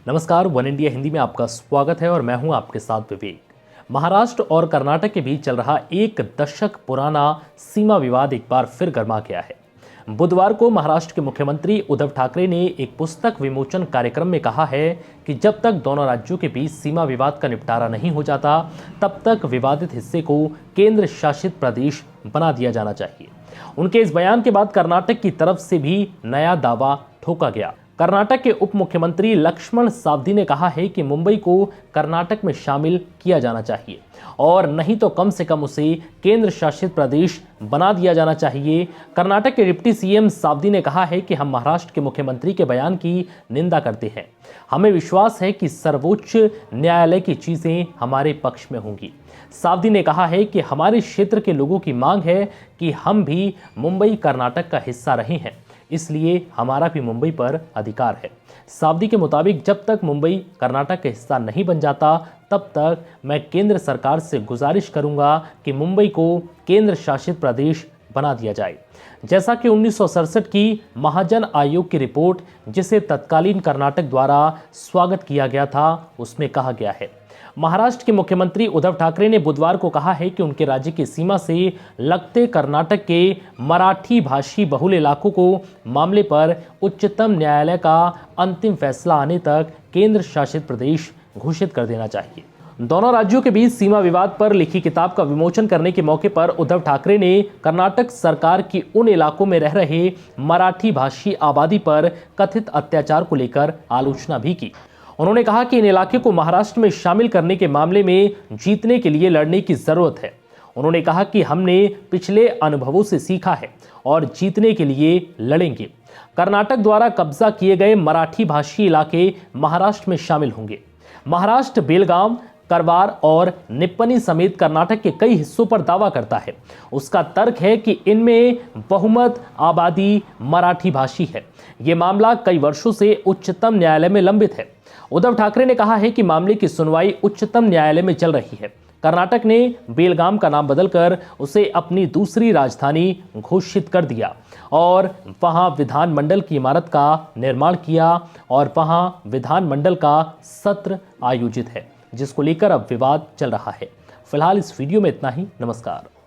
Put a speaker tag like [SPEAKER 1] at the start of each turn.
[SPEAKER 1] नमस्कार, one India Hindi में आपका स्वागत है और मैं हूं आपके साथ विवेक। महाराष्ट्र और कर्नाटक के बीच चल रहा एक दशक पुराना सीमा विवाद एक बार फिर गर्मा गया है। बुधवार को महाराष्ट्र के मुख्यमंत्री उद्धव ठाकरे ने एक पुस्तक विमोचन कार्यक्रम में कहा है कि जब तक दोनों राज्यों के बीच सीमा विवाद का निपटारा नहीं हो जाता, तब तक विवादित हिस्से को केंद्र शासित प्रदेश बना दिया जाना चाहिए। उनके इस बयान के बाद कर्नाटक की तरफ से भी नया दावा ठोका गया। कर्नाटक के उप मुख्यमंत्री लक्ष्मण सावदी ने कहा है कि मुंबई को कर्नाटक में शामिल किया जाना चाहिए और नहीं तो कम से कम उसे केंद्र शासित प्रदेश बना दिया जाना चाहिए। कर्नाटक के डिप्टी सीएम सावदी ने कहा है कि हम महाराष्ट्र के मुख्यमंत्री के बयान की निंदा करते हैं। हमें विश्वास है कि सर्वोच्च न्यायालय की चीजें हमारे पक्ष में होंगी। सावदी ने कहा है कि हमारे क्षेत्र के लोगों की मांग है कि हम भी मुंबई कर्नाटक का हिस्सा रहे हैं, इसलिए हमारा भी मुंबई पर अधिकार है। सावदी के मुताबिक जब तक मुंबई कर्नाटक का हिस्सा नहीं बन जाता, तब तक मैं केंद्र सरकार से गुजारिश करूंगा कि मुंबई को केंद्र शासित प्रदेश बना दिया जाए। जैसा कि 1967 की महाजन आयोग की रिपोर्ट, जिसे तत्कालीन कर्नाटक द्वारा स्वागत किया गया था, उसमें कहा गया है। महाराष्ट्र के मुख्यमंत्री उद्धव ठाकरे ने बुधवार को कहा है कि उनके राज्य की सीमा से लगते कर्नाटक के मराठी भाषी बहुल इलाकों को मामले पर उच्चतम न्यायालय का अंतिम फैसला आने तक केंद्र शासित प्रदेश घोषित कर देना चाहिए। दोनों राज्यों के बीच सीमा विवाद पर लिखी किताब का विमोचन करने के मौके पर उद्धव ठाकरे ने कर्नाटक सरकार की उन इलाकों में रह रहे मराठी भाषी आबादी पर कथित अत्याचार को लेकर आलोचना भी की। उन्होंने कहा कि इन इलाके को महाराष्ट्र में शामिल करने के मामले में जीतने के लिए लड़ने की जरूरत है। उन्होंने कहा कि हमने पिछले अनुभवों से सीखा है और जीतने के लिए लड़ेंगे। कर्नाटक द्वारा कब्जा किए गए मराठी भाषी इलाके महाराष्ट्र में शामिल होंगे। महाराष्ट्र बेलगाम, करवार और निप्पनी समेत कर्नाटक के कई हिस्सों पर दावा करता है। उसका तर्क है कि इनमें बहुमत आबादी मराठी भाषी है। ये मामला कई वर्षों से उच्चतम न्यायालय में लंबित है। उद्धव ठाकरे ने कहा है कि मामले की सुनवाई उच्चतम न्यायालय में चल रही है। कर्नाटक ने बेलगाम का नाम बदलकर उसे अपनी दूसरी राजधानी घोषित कर दिया और वहां विधानमंडल की इमारत का निर्माण किया और वहां विधानमंडल का सत्र आयोजित है, जिसको लेकर अब विवाद चल रहा है। फिलहाल इस वीडियो में इतना ही। नमस्कार।